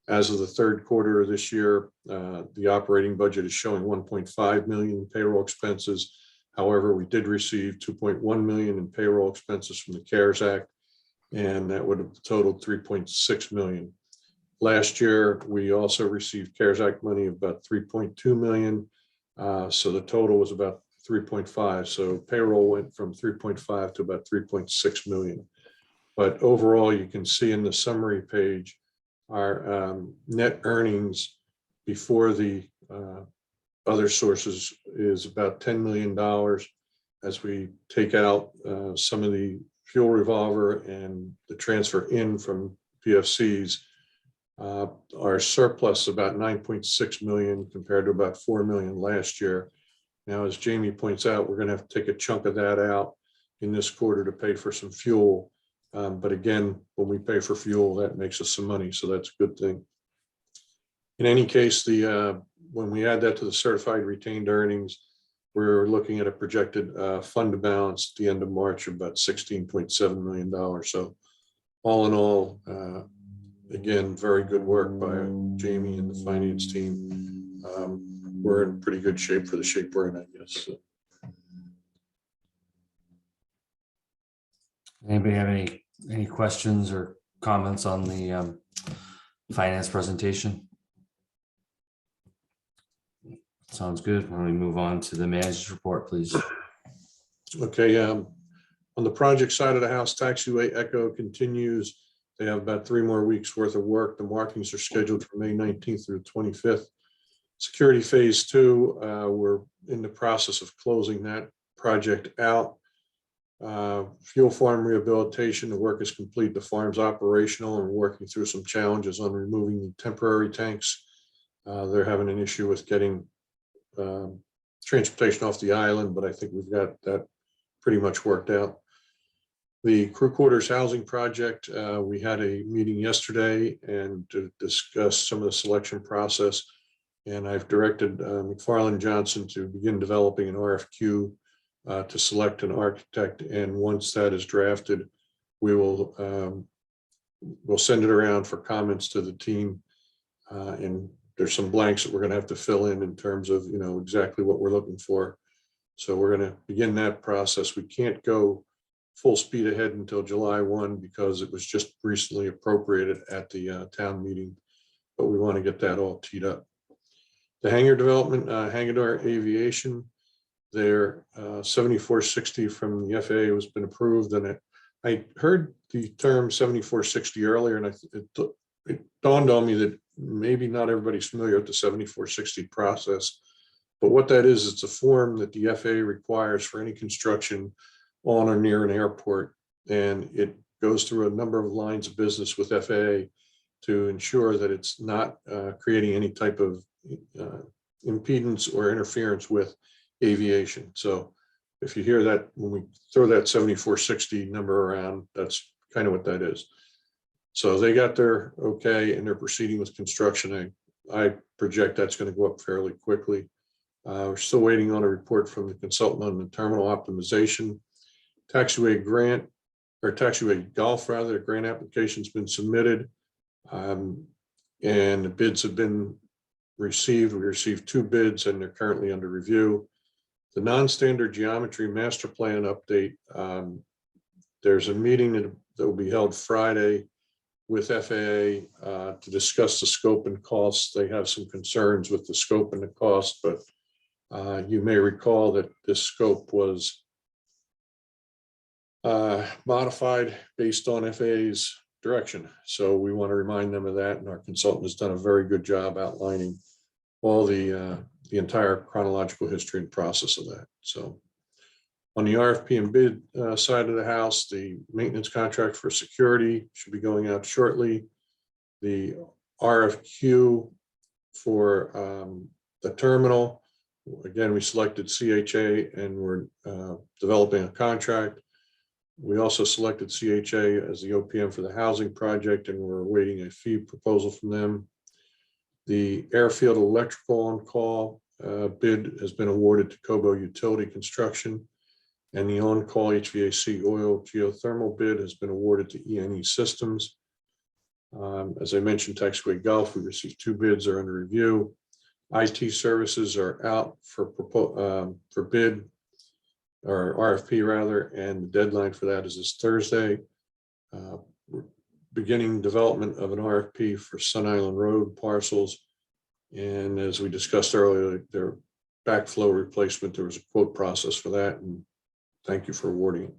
As of the third quarter of this year, the operating budget is showing 1.5 million in payroll expenses. However, we did receive 2.1 million in payroll expenses from the CARES Act, and that would have totaled 3.6 million. Last year, we also received CARES Act money of about 3.2 million. So the total was about 3.5. So payroll went from 3.5 to about 3.6 million. But overall, you can see in the summary page, our net earnings before the other sources is about $10 million. As we take out some of the fuel revolver and the transfer in from PFCs, our surplus is about 9.6 million compared to about 4 million last year. Now, as Jamie points out, we're going to have to take a chunk of that out in this quarter to pay for some fuel. But again, when we pay for fuel, that makes us some money, so that's a good thing. In any case, when we add that to the certified retained earnings, we're looking at a projected fund balance at the end of March of about $16.7 million. So all in all, again, very good work by Jamie and the finance team. We're in pretty good shape for the shape we're in, I guess. So. Anybody have any questions or comments on the finance presentation? Sounds good. When we move on to the manager's report, please. Okay, on the project side of the house, taxiway Echo continues. They have about 3 more weeks worth of work. The markings are scheduled for May 19th through the 25th. Security phase 2, we're in the process of closing that project out. Fuel farm rehabilitation, the work is complete. The farm's operational, and we're working through some challenges on removing the temporary tanks. They're having an issue with getting transportation off the island, but I think we've got that pretty much worked out. The crew quarters housing project, we had a meeting yesterday and to discuss some of the selection process. And I've directed McFarland Johnson to begin developing an RFQ to select an architect. And once that is drafted, we will we'll send it around for comments to the team. And there's some blanks that we're going to have to fill in terms of, you know, exactly what we're looking for. So we're going to begin that process. We can't go full speed ahead until July 1 because it was just recently appropriated at the town meeting. But we want to get that all teed up. The hangar development, Hangar Aviation, their 7460 from the FAA has been approved, and I heard the term 7460 earlier, and it dawned on me that maybe not everybody's familiar with the 7460 process. But what that is, it's a form that the FAA requires for any construction on or near an airport, and it goes through a number of lines of business with FAA to ensure that it's not creating any type of impedance or interference with aviation. So if you hear that, when we throw that 7460 number around, that's kind of what that is. So they got their okay and they're proceeding with construction. I project that's going to go up fairly quickly. We're still waiting on a report from the consultant on the terminal optimization. Taxiway grant, or taxiway golf rather, grant application's been submitted. And the bids have been received. We received 2 bids and they're currently under review. The non-standard geometry master plan update. There's a meeting that will be held Friday with FAA to discuss the scope and costs. They have some concerns with the scope and the cost, but you may recall that this scope was modified based on FAA's direction. So we want to remind them of that. And our consultant has done a very good job outlining all the entire chronological history and process of that. So on the RFP and bid side of the house, the maintenance contract for security should be going out shortly. The RFQ for the terminal, again, we selected CHA and we're developing a contract. We also selected CHA as the OPM for the housing project, and we're awaiting a fee proposal from them. The airfield electrical on-call bid has been awarded to Cobo Utility Construction, and the on-call HVAC oil geothermal bid has been awarded to ENE Systems. As I mentioned, taxiway golf, we received 2 bids, are under review. IT services are out for bid, or RFP rather, and the deadline for that is this Thursday. We're beginning development of an RFP for Sun Island Road parcels. And as we discussed earlier, their backflow replacement, there was a quote process for that, and thank you for awarding it.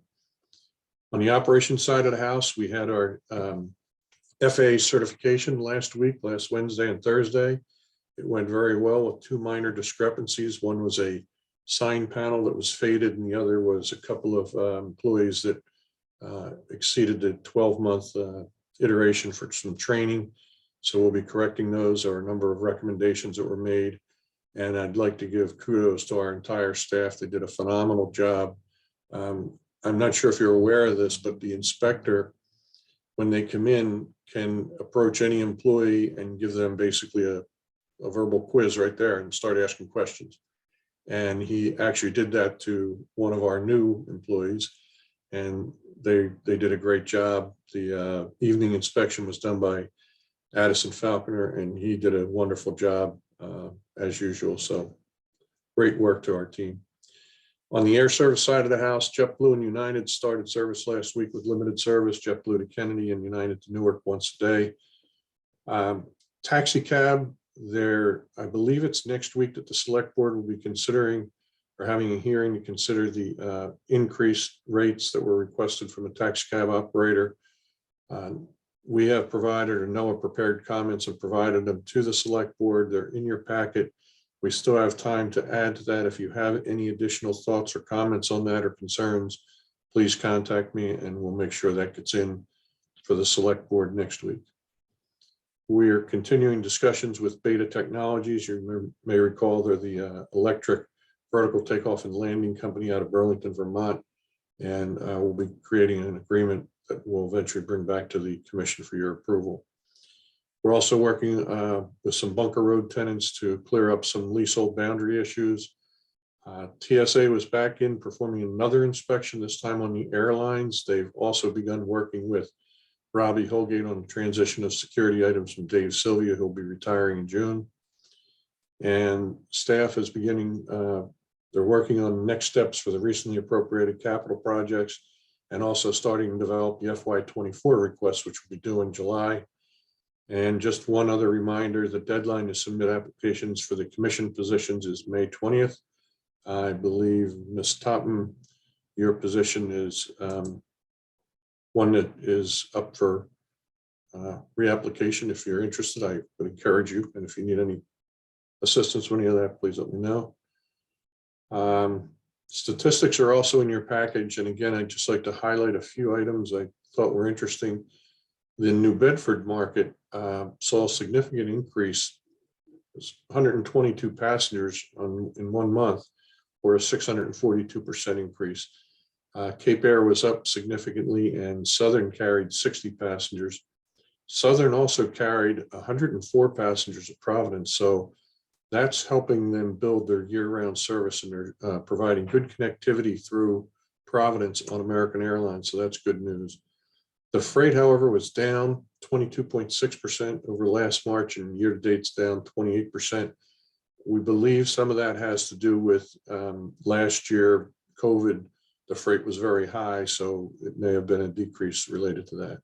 On the operations side of the house, we had our FAA certification last Wednesday and Thursday. It went very well with 2 minor discrepancies. One was a sign panel that was faded, and the other was a couple of employees that exceeded the 12-month iteration for some training. So we'll be correcting those. There are a number of recommendations that were made, and I'd like to give kudos to our entire staff. They did a phenomenal job. I'm not sure if you're aware of this, but the inspector, when they come in, can approach any employee and give them basically a verbal quiz right there and start asking questions. And he actually did that to one of our new employees, and they did a great job. The evening inspection was done by Addison Falconer, and he did a wonderful job as usual. So great work to our team. On the air service side of the house, JetBlue and United started service last week with limited service, JetBlue to Kennedy and United to Newark once a day. Taxi cab, I believe it's next week that the select board will be considering or having a hearing to consider the increased rates that were requested from a taxi cab operator. We have provided, or Noah prepared comments and provided them to the select board. They're in your packet. We still have time to add to that. If you have any additional thoughts or comments on that or concerns, please contact me and we'll make sure that gets in for the select board next week. We are continuing discussions with Beta Technologies. You may recall they're the electric vertical takeoff and landing company out of Burlington, Vermont. And we'll be creating an agreement that we'll eventually bring back to the commission for your approval. We're also working with some bunker road tenants to clear up some leasehold boundary issues. TSA was back in performing another inspection, this time on the airlines. They've also begun working with Robbie Holgate on the transition of security items from Dave Sylvia, who'll be retiring in June. And staff is beginning, they're working on next steps for the recently appropriated capital projects. and also starting to develop the FY24 request, which will be due in July. And just one other reminder, the deadline to submit applications for the commission positions is May 20th. I believe, Ms. Topham, your position is one that is up for reapplication. If you're interested, I would encourage you. And if you need any assistance with any of that, please let me know. Statistics are also in your package. And again, I'd just like to highlight a few items I thought were interesting. The New Bedford market saw a significant increase. It was 122 passengers in 1 month, or a 642% increase. Cape Air was up significantly, and Southern carried 60 passengers. Southern also carried 104 passengers at Providence. So that's helping them build their year-round service, and they're providing good connectivity through Providence on American Airlines. So that's good news. The freight, however, was down 22.6% over last March, and year-to-date's down 28%. We believe some of that has to do with last year, COVID. The freight was very high, so it may have been a decrease related to that.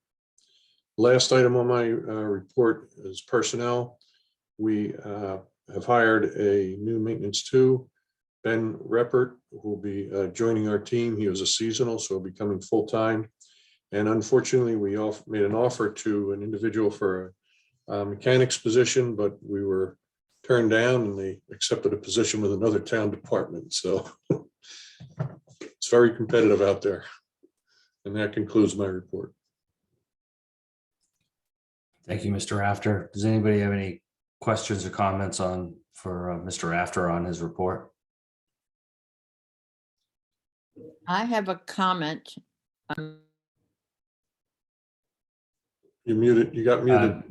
Last item on my report is personnel. We have hired a new maintenance 2, Ben Reppert, who will be joining our team. He was a seasonal, so he'll be coming full-time. And unfortunately, we made an offer to an individual for a mechanic's position, but we were turned down, and they accepted a position with another town department. So it's very competitive out there. And that concludes my report. Thank you, Mr. Rafter. Does anybody have any questions or comments for Mr. Rafter on his report? I have a comment. You muted. You got muted.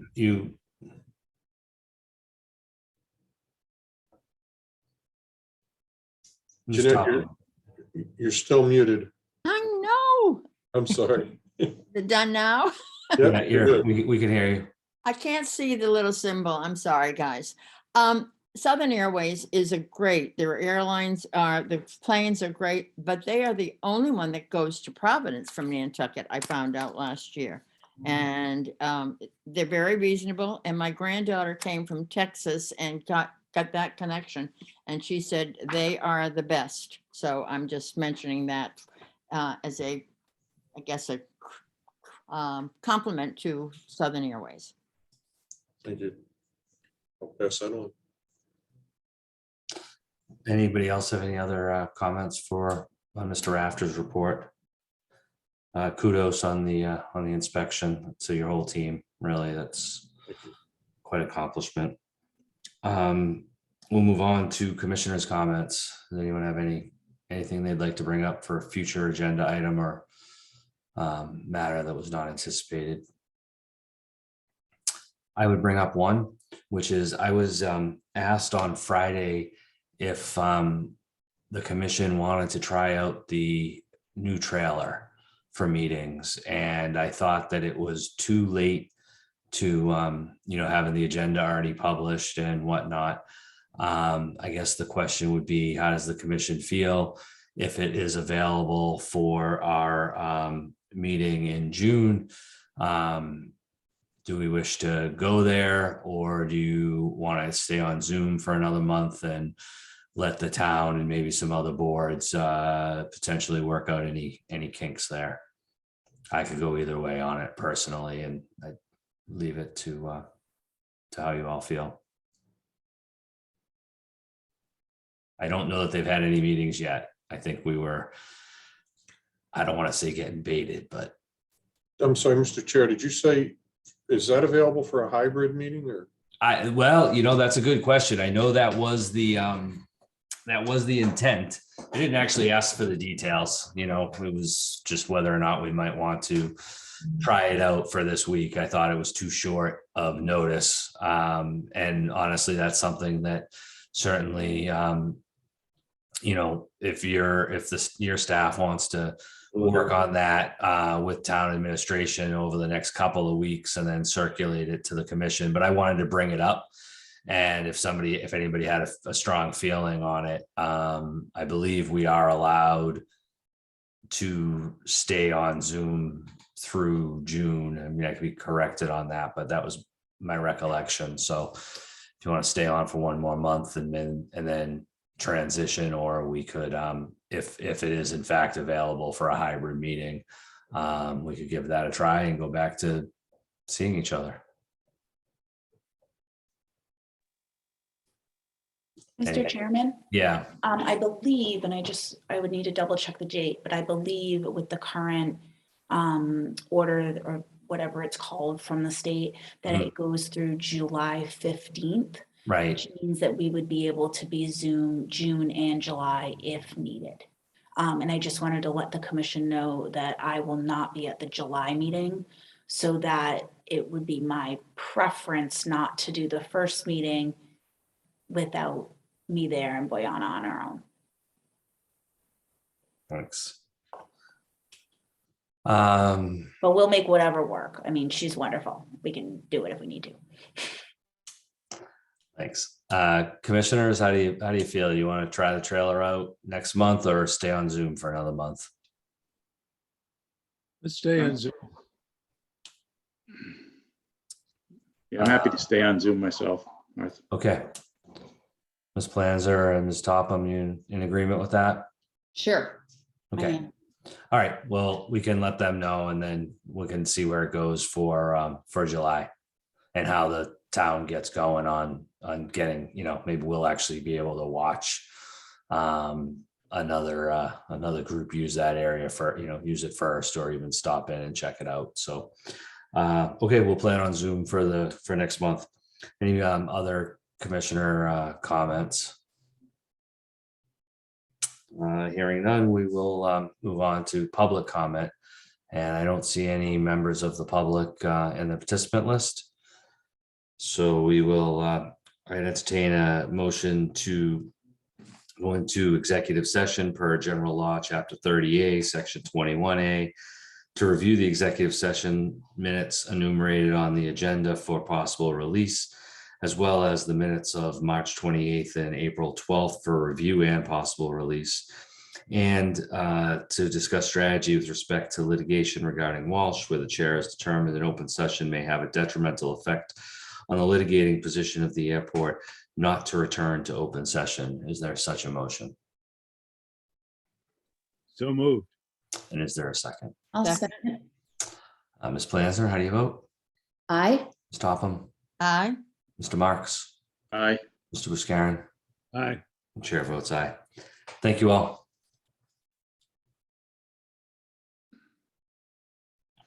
Ms. Jeanette, Topham. you're still muted. I know. I'm sorry. They're done now. Yeah, Yep, you're good. we can hear you. I can't see the little symbol. I'm sorry, guys. Southern Airways is their airlines the planes are great, but they are the only one that goes to Providence from Nantucket, I found out last year. And they're very reasonable. And my granddaughter came from Texas and got that connection. And she said they are the best. So I'm just mentioning that as a compliment to Southern Airways. Thank you. I'll pass that on. Anybody else have any other comments on Mr. Rafter's report? Kudos on the inspection to your whole team. Really, that's quite an accomplishment. We'll move on to commissioners' comments. Does anyone have anything they'd like to bring up for a future agenda item or matter that was not anticipated? I would bring up one, which is I was asked on Friday if the commission wanted to try out the new trailer for meetings, and I thought that it was too late to having the agenda already published and whatnot. I guess the question would be, how does the commission feel if it is available for our meeting in June? Do we wish to go there, or do you want to stay on Zoom for another month and let the town and maybe some other boards potentially work out any kinks there? I could go either way on it personally, and I leave it to how you all feel. I don't know that they've had any meetings yet. I think I don't want to say getting baited, but. I'm sorry, Mr. Chair, did you say, is that available for a hybrid meeting or? Well, that's a good question. I know that was the intent. I didn't actually ask for the details. It was just whether or not we might want to try it out for this week. I thought it was too short of notice. And honestly, that's something that certainly, if your staff wants to work on that with town administration over the next couple of weeks and then circulate it to the commission. But I wanted to bring it up. And if anybody had a strong feeling on it, I believe we are allowed to stay on Zoom through June. I mean, I could be corrected on that, but that was my recollection. So if you want to stay on for one more month and then transition, or we could, if it is in fact available for a hybrid meeting, we could give that a try and go back to seeing each other. Mr. Chairman, Yeah, I believe, and I would need to double check the date, but I believe with the current order or whatever it's called from the state, that it goes through July 15th, right. which means that we would be able to be Zoom June and July if needed. And I just wanted to let the commission know that I will not be at the July meeting, so that it would be my preference not to do the first meeting without me there and Boyana on our own. Thanks. But we'll make whatever work. I mean, she's wonderful. We can do it if we need to. Thanks. Commissioners, how do you feel? You want to try the trailer out next month or stay on Zoom for another month? Let's stay on Zoom. Yeah, I'm happy to stay on Zoom myself, Martha. Okay. Ms. Planzer and Ms. Topham, you in agreement with that? Sure. I Okay. am. All right. Well, we can let them know and then we can see where it goes for July and how the town gets going on getting, maybe we'll actually be able to watch another group use that area for, use it first or even stop in and check it out. So, okay, we'll plan on Zoom for next month. Any other commissioner comments? Hearing none, we will move on to public comment. And I don't see any members of the public in the participant list. So we will entertain a motion to go into executive session per general law, chapter 30A, section 21A, to review the executive session minutes enumerated on the agenda for possible release, as well as the minutes of March 28th and April 12th for review and possible release, and to discuss strategy with respect to litigation regarding Walsh, where the chair has determined an open session may have a detrimental effect on the litigating position of the airport, not to return to open session. Is there such a motion? So moved. And is there a second? I'll Second. second. Ms. Planzer, how do you vote? Aye. Ms. Topham? Aye. Mr. Marks? Aye. Mr. Buscarin? Aye. Chair votes aye. Thank you all.